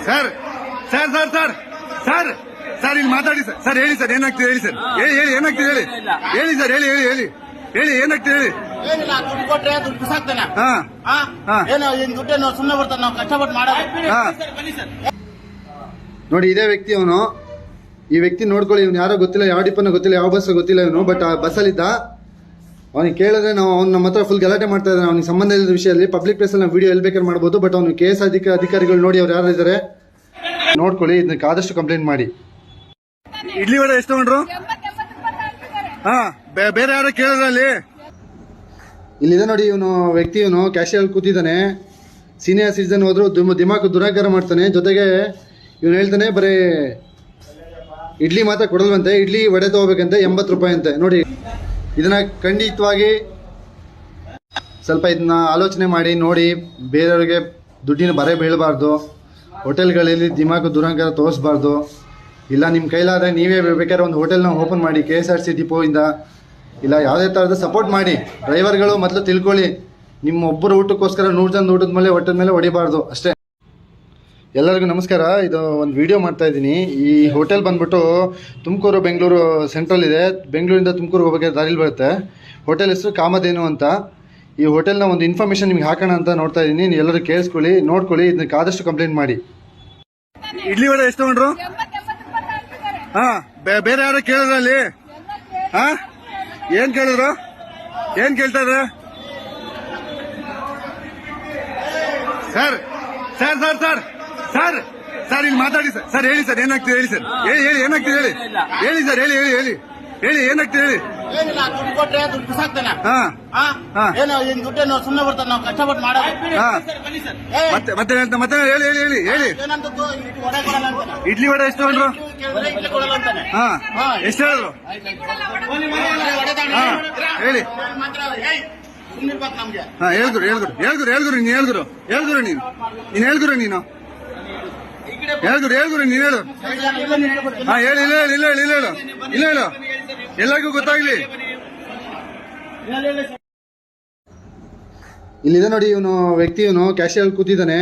Sir sir sir sir sir sir ಇಲ್ಲಿ ಮಾತಾಡಿ sir. Sir ಹೇಳಿ ಸರ್, ಏನಾಗ್ತಿದೆ ಹೇಳಿ ಸರ್. ಹೇಳಿ ಹೇಳಿ ಏನಾಗ್ತಿದೆ ಹೇಳಿ. ಹೇಳಿ ಸರ್, ಹೇಳಿ ಹೇಳಿ ಹೇಳಿ ಹೇಳಿ ಏನಾಗ್ತಿದೆ ಹೇಳಿ. ಏನಿಲ್ಲ, ದುಡ್ಡು ಕೊಟ್ರೆ ದುಡ್ಡು ಬಿಸಾಕ್ತಾನೆ. ಏನೋ ದುಡ್ಡೇನು ಸುಮ್ಮನೆ ಬರ್ತಾನೆ, ನಾವು ಕಷ್ಟಪಟ್ಟು ಮಾಡೋದು. ನೋಡಿ, ಇದೇ ವ್ಯಕ್ತಿ ಅವನು. ಈ ವ್ಯಕ್ತಿ ನೋಡ್ಕೊಳ್ಳಿ, ಇವ್ನು ಯಾರೋ ಗೊತ್ತಿಲ್ಲ, ಯಾವ ಡಿಪನ್ನ ಗೊತ್ತಿಲ್ಲ, ಯಾವ ಬಸ್ ಗೊತ್ತಿಲ್ಲ ಇವನು. ಬಟ್ ಆ ಬಸ್ಸಲ್ಲಿದ್ದ. ಅವ್ನಿಗೆ ಕೇಳಿದ್ರೆ ನಾವು ಅವ್ನು ನಮ್ಮ ಹತ್ರ ಫುಲ್ ಗಲಾಟೆ ಮಾಡ್ತಾ ಇದ್ದಾನೆ. ಅವ್ನಿಗೆ ಸಂಬಂಧ ಇಲ್ಲದ ವಿಷಯದಲ್ಲಿ ಪಬ್ಲಿಕ್ ಪ್ಲೇಸಲ್ಲಿ ನಾವು ವಿಡಿಯೋ ಎಲ್ಲಿ ಬೇಕಾದ್ರೆ ಮಾಡ್ಬೋದು. ಬಟ್ ಅವನು KS ಅಧಿಕಾರಿಗಳು ನೋಡಿ ಅವ್ರು ಯಾರು ಇದ್ದಾರೆ ನೋಡ್ಕೊಳ್ಳಿ, ಇದಕ್ಕೆ ಆದಷ್ಟು ಕಂಪ್ಲೇಂಟ್ ಮಾಡಿ. ಇಡ್ಲಿ ವಡೆ ಎಷ್ಟು ತಗೊಂಡ್ರು? ಬೇರೆ ಯಾರೋ ಕೇಳಿದ್ರ ಅಲ್ಲಿ? ಇಲ್ಲಿದೆ ನೋಡಿ, ಇವನು ವ್ಯಕ್ತಿ, ಇವನು ಕ್ಯಾಶಿಯರ್ ಕೂತಿದ್ದಾನೆ. ಸೀನಿಯರ್ ಸಿಟಿಜನ್ ಹೋದ್ರು ದಿಮಾಕು ದುರಾಕಾರ ಮಾಡ್ತಾನೆ. ಜೊತೆಗೆ ಇವನು ಹೇಳ್ತಾನೆ ಬರೀ ಇಡ್ಲಿ ಮಾತ್ರ ಕೊಡಲ್ವಂತೆ, ಇಡ್ಲಿ ವಡೆ ತಗೋಬೇಕಂತೆ, 80 ರೂಪಾಯಿ ಅಂತೆ. ನೋಡಿ, ಇದನ್ನ ಖಂಡಿತವಾಗಿ ಸ್ವಲ್ಪ ಇದನ್ನ ಆಲೋಚನೆ ಮಾಡಿ ನೋಡಿ. ಬೇರೆಯವ್ರಿಗೆ ದುಡ್ಡಿನ ಬರೆ ಬೀಳಬಾರ್ದು. ಹೋಟೆಲ್ಗಳಲ್ಲಿ ದಿಮಾಕು ದುರಂಕಾರ ತೋರಿಸ್ಬಾರ್ದು. ಇಲ್ಲ ನಿಮ್ಮ ಕೈಲಾದರೆ ನೀವೇ ಬೇಕಾದ್ರೆ ಒಂದು ಹೋಟೆಲ್ನ ಓಪನ್ ಮಾಡಿ, KSRTC ಡಿಪೋಯಿಂದ. ಇಲ್ಲ ಯಾವುದೇ ಥರದ ಸಪೋರ್ಟ್ ಮಾಡಿ. ಡ್ರೈವರ್ಗಳು ಮೊದಲು ತಿಳ್ಕೊಳ್ಳಿ, ನಿಮ್ಮ ಒಬ್ಬರು ಊಟಕ್ಕೋಸ್ಕರ 100 ಜನ ಊಟದ ಮೇಲೆ ಹೊಟ್ಟದ ಮೇಲೆ ಹೊಡಿಬಾರ್ದು ಅಷ್ಟೇ. ಎಲ್ಲರಿಗೂ ನಮಸ್ಕಾರ. ಇದು ಒಂದು ವಿಡಿಯೋ ಮಾಡ್ತಾ ಇದ್ದೀನಿ. ಈ ಹೋಟೆಲ್ ಬಂದ್ಬಿಟ್ಟು ತುಮಕೂರು ಬೆಂಗಳೂರು ಸೆಂಟ್ರಲ್ ಇದೆ. ಬೆಂಗಳೂರಿಂದ ತುಮಕೂರು ಹೋಗೋಕ್ಕೆ ದಾರಿಲಿ ಬರುತ್ತೆ. ಹೋಟೆಲ್ ಹೆಸರು ಕಾಮಧೇನು ಅಂತ. ಈ ಹೋಟೆಲ್ನ ಒಂದು ಇನ್ಫಾರ್ಮೇಷನ್ ನಿಮ್ಗೆ ಹಾಕೋಣ ಅಂತ ನೋಡ್ತಾ ಇದ್ದೀನಿ. ನೀವು ಎಲ್ಲರೂ ಕೇಳಿಸ್ಕೊಳ್ಳಿ, ನೋಡ್ಕೊಳ್ಳಿ, ಇದಕ್ಕೆ ಆದಷ್ಟು ಕಂಪ್ಲೇಂಟ್ ಮಾಡಿ. ಇಡ್ಲಿ ವಡೆ ಎಷ್ಟು ತಗೊಂಡ್ರು? ಬೇರೆ ಯಾರೋ ಕೇಳಿದ್ರ ಅಲ್ಲಿ? ಏನ್ ಕೇಳಿದ್ರು? ಏನ್ ಕೇಳ್ತಾ ಇದ್ರ? Sir sir sir sir sir sir ಇಲ್ಲಿ ಮಾತಾಡಿ ಸರ್. ಸರ್ ಹೇಳಿ ಸರ್, ಏನಾಗ್ತಿದೆ ಹೇಳಿ ಸರ್. ಹೇಳಿ ಹೇಳಿ ಏನಾಗ್ತಿದೆ ಹೇಳಿ. ಹೇಳಿ ಸರ್, ಹೇಳಿ ಹೇಳಿ ಹೇಳಿ ಹೇಳಿ ಏನಾಗ್ತಿದೆ ಹೇಳಿ. ಏನಿಲ್ಲ, ದುಡ್ಡು ಕೊಟ್ರೆ ದುಡ್ಡು ಬಿಸಾಕ್ತಾನೆ. ಏನೋ ದುಡ್ಡೇನು ಸುಮ್ಮನೆ ಬರ್ತಾನೆ, ನಾವು ಕಷ್ಟಪಟ್ಟು ಮಾಡೋದು. ಮತ್ತೆ ಹೇಳಿ ಹೇಳಿ ಹೇಳಿ ಹೇಳಿ. ಇಡ್ಲಿ ವಡೆ ಎಷ್ಟು ತಗೊಂಡ್ರು? ಎಷ್ಟು ಹೇಳಿದ್ರು? ಹೇಳಿ. ಹೇಳ್ಗುರು ಹೇಳ್ಗುರು ಹೇಳ್ಗುರು ಹೇಳ್ಗುರು ನೀನು ಹೇಳ್ಗುರು ಹೇಳ್ಗುರು ನೀನು ನೀನು ಹೇಳ್ಗುರು ನೀನು ಹೇಳ್ಗುರು ಹೇಳ್ಗುರು ನೀನು ಹೇಳು. ಹೇಳಿ. ಇಲ್ಲ ಹೇಳಿ ಇಲ್ಲ ಹೇಳಿ ಇಲ್ಲ ಹೇಳು ಇಲ್ಲ ಹೇಳು, ಎಲ್ಲರಿಗೂ ಗೊತ್ತಾಗ್ಲಿ. ಇಲ್ಲಿದೆ ನೋಡಿ, ಇವನು ವ್ಯಕ್ತಿ, ಇವನು ಕ್ಯಾಶಿಯರ್ ಕೂತಿದ್ದಾನೆ.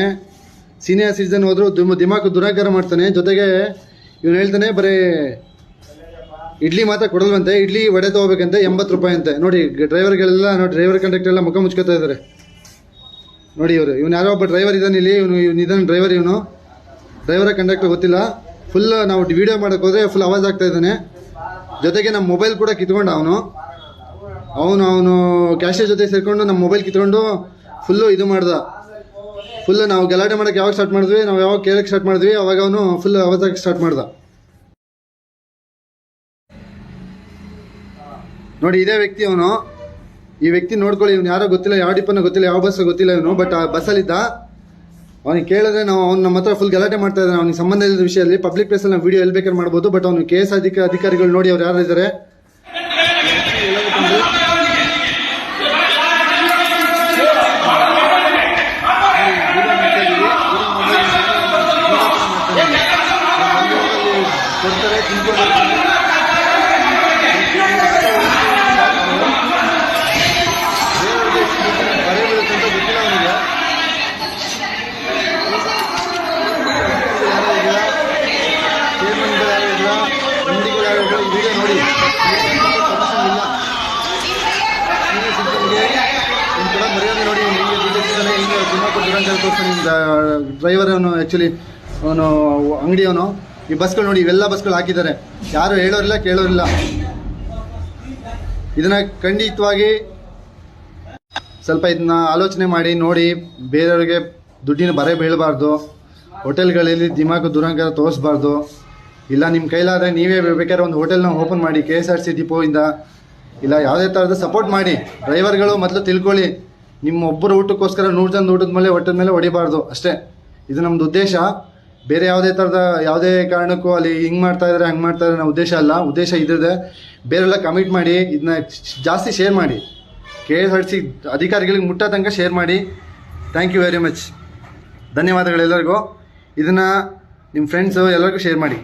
ಸೀನಿಯರ್ ಸಿಟಿಜನ್ ಹೋದ್ರು ದಿಮಾಕು ದುರಾಕಾರ ಮಾಡ್ತಾನೆ. ಜೊತೆಗೆ ಇವನು ಹೇಳ್ತಾನೆ ಬರೀ ಇಡ್ಲಿ ಮಾತ್ರ ಕೊಡಲ್ವಂತೆ, ಇಡ್ಲಿ ವಡೆ ತಗೋಬೇಕಂತೆ, 80 ರೂಪಾಯಿ ಅಂತೆ. ನೋಡಿ, ಡ್ರೈವರ್ಗಳೆಲ್ಲ ನೋಡಿ, ಡ್ರೈವರ್ ಕಂಡಕ್ಟರ್ ಎಲ್ಲ ಮುಖ ಮುಚ್ಕೋತಾ ಇದ್ದಾರೆ ನೋಡಿ. ಇವನು ಯಾರೋ ಒಬ್ಬ ಡ್ರೈವರ್ ಇದ್ದಾನೆ ಇಲ್ಲಿ. ಇದನ್ನು ಡ್ರೈವರ್, ಇವನು ಡ್ರೈವರ ಕಂಡಕ್ಟರ್ ಗೊತ್ತಿಲ್ಲ. ಫುಲ್ ನಾವು ವಿಡಿಯೋ ಮಾಡೋಕೆ ಹೋದರೆ ಫುಲ್ ಆವಾಜ್ ಆಗ್ತಾ ಇದ್ದಾನೆ. ಜೊತೆಗೆ ನಮ್ಮ ಮೊಬೈಲ್ ಕೂಡ ಕಿತ್ಕೊಂಡು ಅವನು ಕ್ಯಾಶಿಯರ್ ಜೊತೆ ಸೇರಿಕೊಂಡು ನಮ್ಮ ಮೊಬೈಲ್ ಕಿತ್ಕೊಂಡು ಫುಲ್ಲು ಇದು ಮಾಡ್ದ. ಫುಲ್ ನಾವು ಗಲಾಟೆ ಮಾಡೋಕ್ಕೆ ಯಾವಾಗ ಸ್ಟಾರ್ಟ್ ಮಾಡಿದ್ವಿ, ನಾವು ಯಾವಾಗ ಕೇಳಕ್ಕೆ ಸ್ಟಾರ್ಟ್ ಮಾಡಿದ್ವಿ, ಅವಾಗ ಅವನು ಫುಲ್ ಆವಾಜಾಗಿ ಸ್ಟಾರ್ಟ್ ಮಾಡ್ದ. ನೋಡಿ, ಇದೇ ವ್ಯಕ್ತಿ ಅವನು. ಈ ವ್ಯಕ್ತಿ ನೋಡ್ಕೊಳ್ಳಿ, ಇವ್ನು ಯಾರೋ ಗೊತ್ತಿಲ್ಲ, ಯಾವ ಡಿಪನ್ನ ಗೊತ್ತಿಲ್ಲ, ಯಾವ ಬಸ್ ಗೊತ್ತಿಲ್ಲ ಇವನು. ಬಟ್ ಆ ಬಸ್ಸಲ್ಲಿದ್ದ. ಅವ್ನಿಗೆ ಕೇಳಿದ್ರೆ ನಾವು ಅವ್ನು ನಮ್ಮ ಹತ್ರ ಫುಲ್ ಗಲಾಟೆ ಮಾಡ್ತಾ ಇದ್ದಾನೆ. ಅವ್ನಿಗೆ ಸಂಬಂಧ ಇಲ್ಲದ ವಿಷಯದಲ್ಲಿ ಪಬ್ಲಿಕ್ ಪ್ಲೇಸಲ್ಲಿ ನಾವು ವಿಡಿಯೋ ಎಲ್ಲಿ ಬೇಕಾದ್ರೆ ಮಾಡ್ಬೋದು. ಬಟ್ ಅವನು KS ಅಧಿಕಾರಿಗಳು ನೋಡಿ ಅವ್ರು ಯಾರು ಇದ್ದಾರೆ ಡ್ರೈವರ್ ಅವನು, ಆ್ಯಕ್ಚುಲಿ ಅವನು ಅಂಗಡಿಯವನು. ಈ ಬಸ್ಗಳು ನೋಡಿ, ಇವೆಲ್ಲ ಬಸ್ಗಳು ಹಾಕಿದ್ದಾರೆ. ಯಾರು ಹೇಳೋರಿಲ್ಲ ಕೇಳೋರಿಲ್ಲ. ಇದನ್ನ ಖಂಡಿತವಾಗಿ ಸ್ವಲ್ಪ ಇದನ್ನ ಆಲೋಚನೆ ಮಾಡಿ ನೋಡಿ. ಬೇರೆಯವ್ರಿಗೆ ದುಡ್ಡಿನ ಬರೆ ಬೀಳಬಾರ್ದು. ಹೋಟೆಲ್ಗಳಲ್ಲಿ ದಿಮಾಕು ದುರಂಕಾರ ತೋರಿಸ್ಬಾರ್ದು. ಇಲ್ಲ ನಿಮ್ಮ ಕೈಲಾದರೆ ನೀವೇ ಬೇಕಾದ್ರೆ ಒಂದು ಹೋಟೆಲ್ನ ಓಪನ್ ಮಾಡಿ, KSRTC ಡಿಪೋಯಿಂದ. ಇಲ್ಲ ಯಾವುದೇ ಥರದ ಸಪೋರ್ಟ್ ಮಾಡಿ. ಡ್ರೈವರ್ಗಳು ಮೊದಲು ತಿಳ್ಕೊಳ್ಳಿ, ನಿಮ್ಮ ಒಬ್ಬರು ಊಟಕ್ಕೋಸ್ಕರ 100 ಜನ ಊಟದ ಮೇಲೆ ಹೊಟ್ಟದ ಮೇಲೆ ಹೊಡಿಬಾರ್ದು ಅಷ್ಟೇ. ಇದು ನಮ್ಮದು ಉದ್ದೇಶ. ಬೇರೆ ಯಾವುದೇ ಕಾರಣಕ್ಕೂ ಅಲ್ಲಿ ಹಿಂಗೆ ಮಾಡ್ತಾ ಇದ್ದಾರೆ ಹಂಗೆ ಮಾಡ್ತಾ ಇದ್ದಾರೆ ನಮ್ಮ ಉದ್ದೇಶ ಅಲ್ಲ. ಉದ್ದೇಶ ಇದ್ದಿದೆ. ಬೇರೆಲ್ಲ ಕಮಿಟ್ ಮಾಡಿ, ಇದನ್ನ ಜಾಸ್ತಿ ಶೇರ್ ಮಾಡಿ. KSRTC ಅಧಿಕಾರಿಗಳಿಗೆ ಮುಟ್ಟೋ ತನಕ ಶೇರ್ ಮಾಡಿ. Thank you very much. ಧನ್ಯವಾದಗಳೆಲ್ಲರಿಗೂ. ಇದನ್ನು ನಿಮ್ಮ ಫ್ರೆಂಡ್ಸು ಎಲ್ಲರಿಗೂ ಶೇರ್ ಮಾಡಿ.